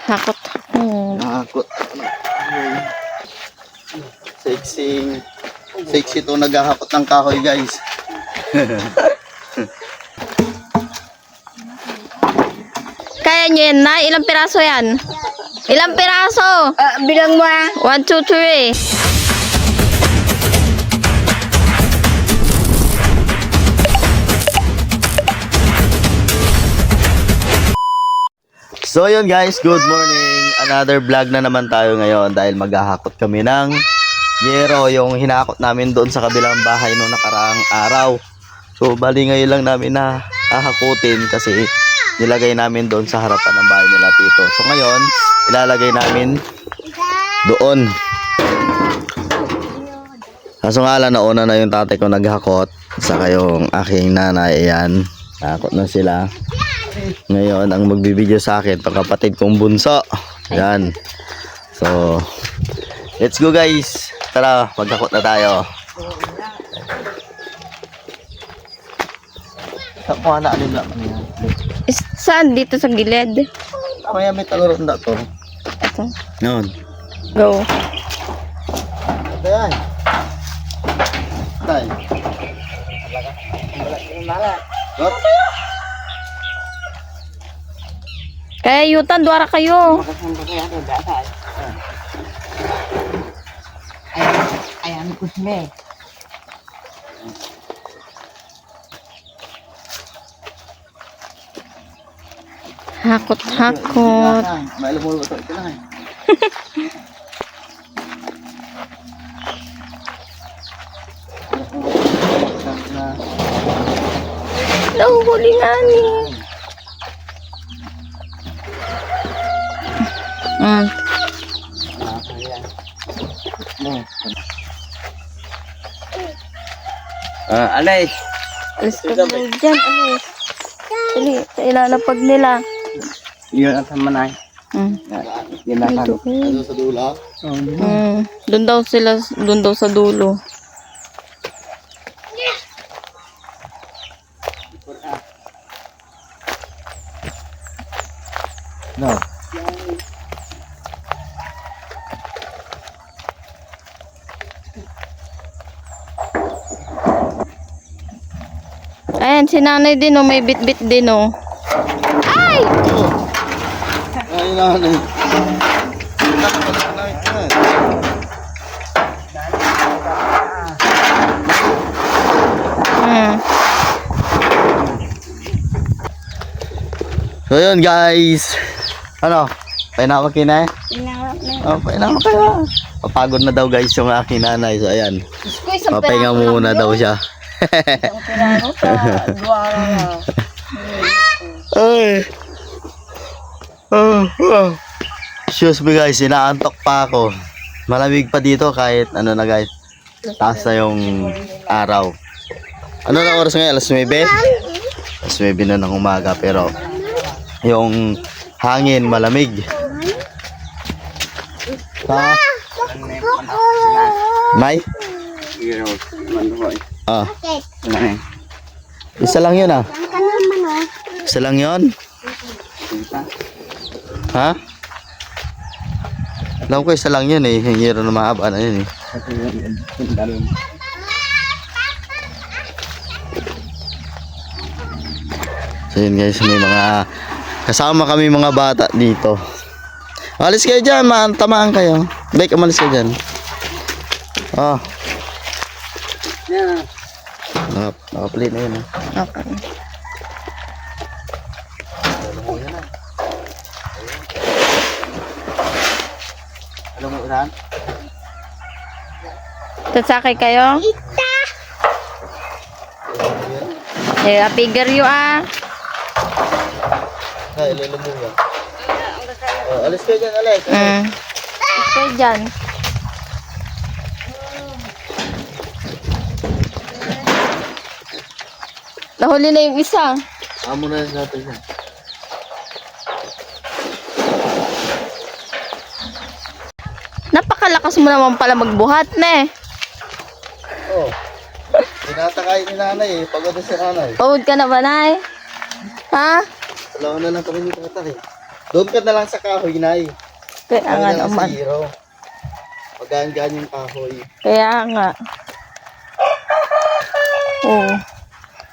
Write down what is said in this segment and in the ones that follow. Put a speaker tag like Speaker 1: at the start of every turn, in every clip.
Speaker 1: Hakot.
Speaker 2: Nakakot. Sexy to naghahakot ng kahoy, guys.
Speaker 1: Kaya nyo yan, Nay? Ilang piraso yan? Ilang piraso?
Speaker 3: Bilang mo
Speaker 1: 1, 2, 3.
Speaker 2: So yun guys, good morning. Another vlog na naman tayo ngayon dahil maghahakot kami ng yero, yung hinakot namin doon sa kabilang bahay noong nakaraang araw. So bali ngayon lang namin na hahakutin kasi nilagay namin doon sa harapan ng bahay nila Tito. So ngayon, ilalagay namin doon. Kaso nga lang, nauna na yung tatay ko naghakot, saka yung aking nanay, ayan, nakakot na sila. Ngayon, ang magbibideo sa akin, pagkapatid kong bunso. Yan. So, let's go guys. Tara, maghakot na tayo. Kuha na alin lang.
Speaker 1: Saan? Dito sa gilid?
Speaker 2: Kaya may taluron na to.
Speaker 1: Ito.
Speaker 2: Noon.
Speaker 1: Go.
Speaker 2: Ayan. Tay. Hop.
Speaker 1: Kaya yutan, duwara kayo.
Speaker 3: Ayan ko siya.
Speaker 1: Hakot.
Speaker 2: May alam mo ba ito? Ito lang eh.
Speaker 1: Nahuhuli nga ni.
Speaker 2: Alay.
Speaker 1: Alis ka na dyan, alis. Dali, ilalapag nila.
Speaker 2: Yun ang tamanay.
Speaker 1: Dito.
Speaker 2: Ano sa dula?
Speaker 1: Doon daw sila, doon daw sa dulo.
Speaker 2: No.
Speaker 1: Ayan, si nanay din oh, may bit-bit din oh. Ay!
Speaker 2: Ay, nanay. So yun guys. Ano? Painawag kina eh? Oh, painawag kayo. Papagod na daw guys yung aking nanay. So ayan. Papahinga muna daw siya. Ay. Excuse me guys, inaantok pa ako. Malamig pa dito kahit ano na guys. Taas na yung araw. Ano na oras ngayon? Alas 9? Alas 9 na ng umaga pero yung hangin malamig. Ha? May? Ah. Isa lang yun ah. Isa lang yun? Ha? Alam ko isa lang yun eh. Yung hero na mahaba na yun eh. So yun guys, may mga kasama kami mga bata dito. Alis kayo dyan, tamaan kayo. Bek, umalis kayo dyan. Oh. Nakaplate na yun.
Speaker 1: Okay.
Speaker 2: Alam mo ulan?
Speaker 1: Tatsakay kayo? Eh, figure you ah.
Speaker 2: Ay, ilalo mo yan. Oh, alis kayo dyan, Alex.
Speaker 1: Okay, dyan. Nahuli na yung isa.
Speaker 2: Amo na natin yan.
Speaker 1: Napakalakas mo naman pala magbuhat na eh.
Speaker 2: Oh. Tinatakay ni nanay eh. Pagod na si nanay.
Speaker 1: Pagod ka na ba, Nay? Ha?
Speaker 2: Dalawa na lang kami ni tatay. Doon ka na lang sa kahoy, Nay.
Speaker 1: Kaya
Speaker 2: Kaya
Speaker 1: nga
Speaker 2: na lang
Speaker 1: naman.
Speaker 2: sa hero. Magaan-gaan yung kahoy.
Speaker 1: Kaya nga. Oh.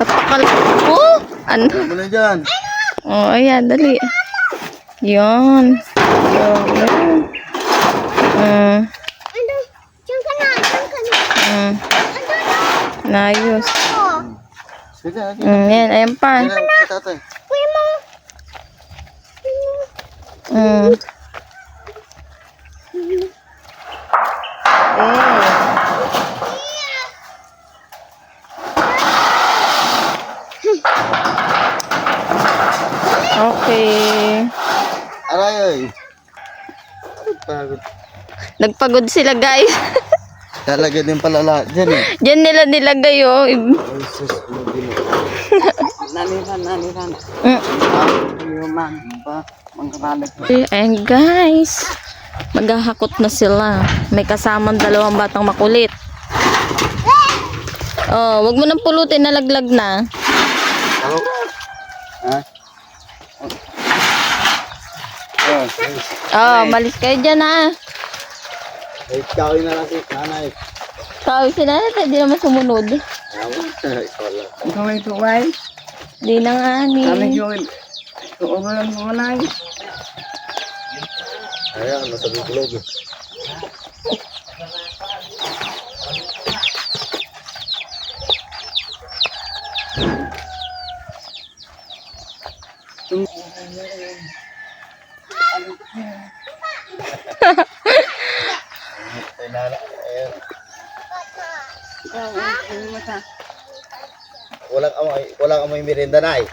Speaker 1: Napakal... Oh! Ano?
Speaker 2: Ano mo na dyan?
Speaker 1: Oh, ayan, dali. Yan. Yan. Nayos.
Speaker 2: Sige, sige.
Speaker 1: Yan, ayan pa.
Speaker 2: Sige na, si tatay.
Speaker 1: Mm. Okay.
Speaker 2: Aray, pagod.
Speaker 1: Nagpagod sila, guys.
Speaker 2: Talaga din pala lahat dyan eh.
Speaker 1: Diyan nila nilagay, oh.
Speaker 2: Ay, sus, ano din
Speaker 3: Naniran.
Speaker 1: Mm.
Speaker 3: Human. Ba? Mangkabalag.
Speaker 1: Ayan, guys. Maghahakot na sila. May kasamang dalawang batang makulit. Oh, wag mo nang pulutin, nalaglag na.
Speaker 2: Ako? Ha? Oh,
Speaker 1: Oh, malis kayo dyan, ha.
Speaker 2: ay, ikaw na lang si nanay.
Speaker 1: Kawin sila natin, di naman sumunod.
Speaker 2: Ikaw lang.
Speaker 3: Ikaw ay tuway.
Speaker 1: Di na nga, ni.
Speaker 3: Kami yun. Tuulan mo na.
Speaker 2: Ayan, nasa biglog. Ayan. Walang amoy merienda na eh.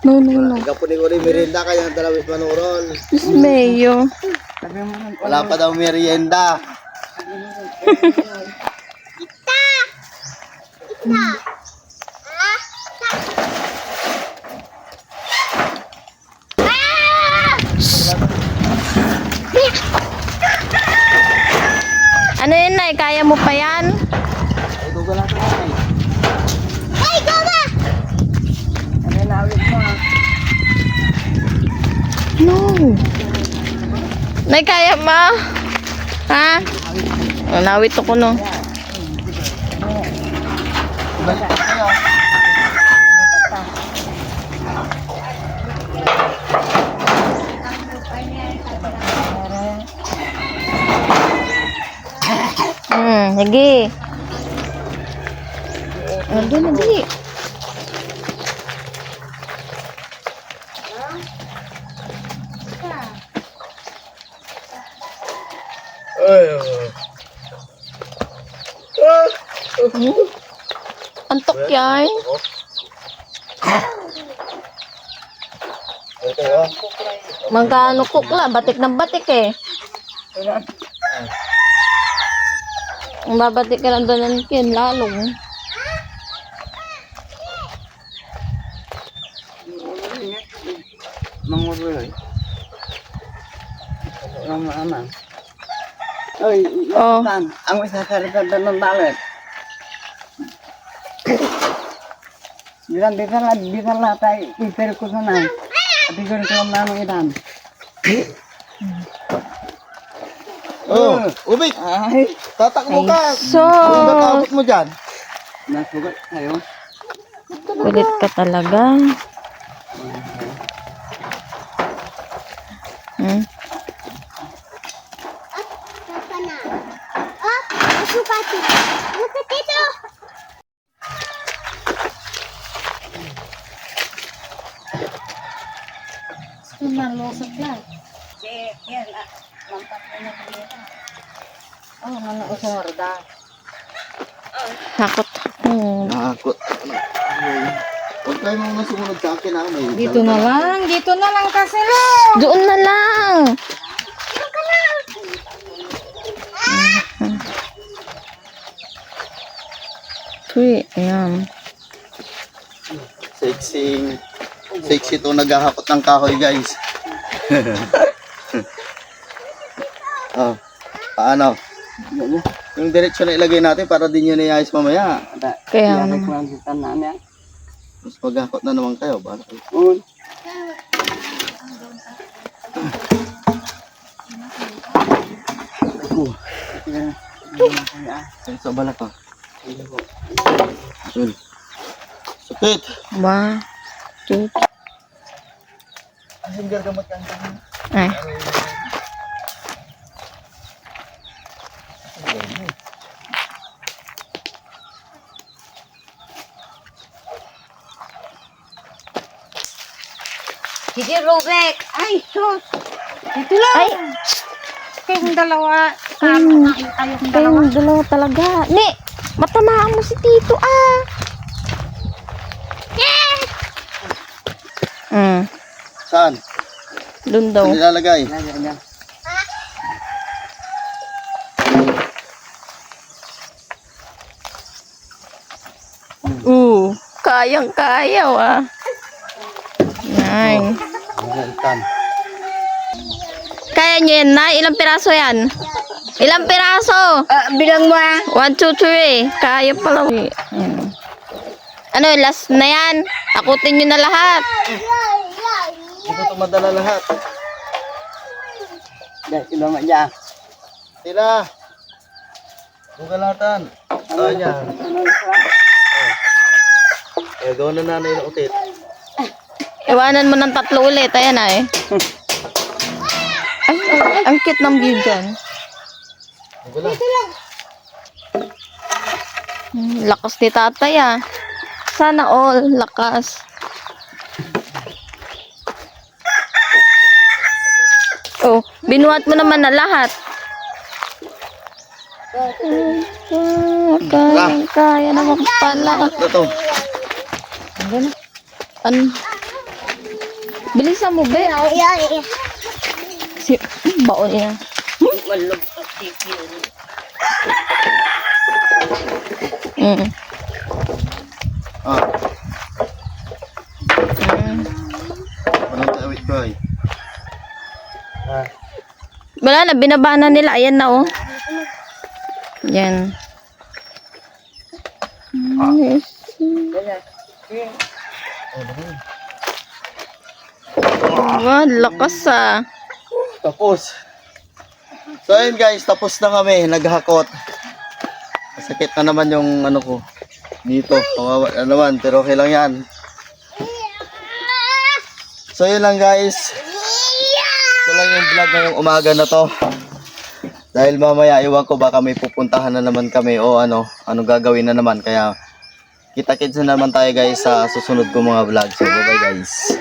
Speaker 1: No, no, no.
Speaker 2: Kapunin ko rin merienda kaya ang dalawis manurol.
Speaker 1: Diyos mayo.
Speaker 2: Wala pa daw merienda.
Speaker 1: Ano yun, Nay? Kaya mo pa yan?
Speaker 2: Ay, gugo lang ito nanay.
Speaker 3: Ano nawit mo?
Speaker 1: No. Nay, kaya mo? Ha? Oh, nawit ako, no.
Speaker 2: Balik kayo.
Speaker 1: Sige. Ano na, di? Antok yan.
Speaker 2: Ito oh.
Speaker 1: Magkano kukla? Batik ng batik eh. Ang babatik ka lang doon ng kin, lalong.
Speaker 3: Manguloy. Ang mama. Oy,
Speaker 1: Oh.
Speaker 3: tan. Ang isa sa ng balet. Bilang lah tayo. Ipel ko sana. At ikaw rin ko naman itan.
Speaker 2: Oh, ubik.
Speaker 3: Ay,
Speaker 2: Tatakbo ka.
Speaker 1: So,
Speaker 2: Ano ba mo dyan?
Speaker 3: nasugat tayo.
Speaker 1: kulit ka talaga. Hmm?
Speaker 3: Oh, ano usorda.
Speaker 1: Hakot.
Speaker 2: Nakakot. Huwag tayo mga sumunod sa akin ha. May
Speaker 3: Dito na lang kasi lo.
Speaker 1: Doon na lang. Uy, ayan.
Speaker 2: Sexy. Sexy to naghahakot ng kahoy guys. Oh, paano? Yung diretsyo na ilagay natin para din yun iayos mamaya.
Speaker 1: Kaya
Speaker 3: Ano
Speaker 1: naman.
Speaker 3: ko ang kita na niya.
Speaker 2: Mas maghakot na naman kayo. Bala kayo.
Speaker 3: Un.
Speaker 2: Kaya sa bala ka. Sul. Sakit.
Speaker 1: Ba. Tut.
Speaker 2: Ang gagamot ka.
Speaker 1: Ay.
Speaker 3: Sige, Robek. Ay, sus. Ito lang.
Speaker 1: Ay.
Speaker 3: Kayong dalawa.
Speaker 1: Ayun.
Speaker 3: Kayong
Speaker 1: Kayong dalawa talaga. Ni, matamaan mo si Tito ah.
Speaker 2: Saan?
Speaker 1: Doon daw.
Speaker 2: Saan nilalagay?
Speaker 1: Kayang-kaya ah. Yan.
Speaker 2: Tan.
Speaker 1: Kaya nyo yan na? Ilang piraso yan? Ilang piraso?
Speaker 3: Bilang mo ah.
Speaker 1: 1, 2, 3. Kaya pala. Ayan. Ano, last na yan? Takutin nyo na lahat.
Speaker 2: Dito ito madala lahat.
Speaker 3: Dahil si Mama dyan.
Speaker 2: Tila. Bukalatan. Ayan. Eh, gawin na nanay ng utit.
Speaker 1: Iwanan mo ng 3 ulit. Ayan ay. Ay, ang cute ng view dyan.
Speaker 2: Bugala.
Speaker 1: Lakas ni tatay ah. Sana all. Lakas. Oh, binuhat mo naman na lahat. Kaya naman pala.
Speaker 2: Ito.
Speaker 1: Ano? Bilisan mo, be. Si, baon niya.
Speaker 2: Ah. Anong tawid ko ay? Ah.
Speaker 1: Wala na, binabana nila. Ayan na, oh. Yan. Wow, lakas ah.
Speaker 2: Tapos. So ayun guys, tapos na kami. Naghakot. Masakit na naman yung ano ko. Dito. Kawawa na naman. Pero okay lang yan. So yun lang guys. Ito lang yung vlog ngayong umaga na to. Dahil mamaya iwan ko baka may pupuntahan na naman kami o ano gagawin na naman. Kaya kita-kits na naman tayo guys sa susunod ko mga vlog. So bye bye guys.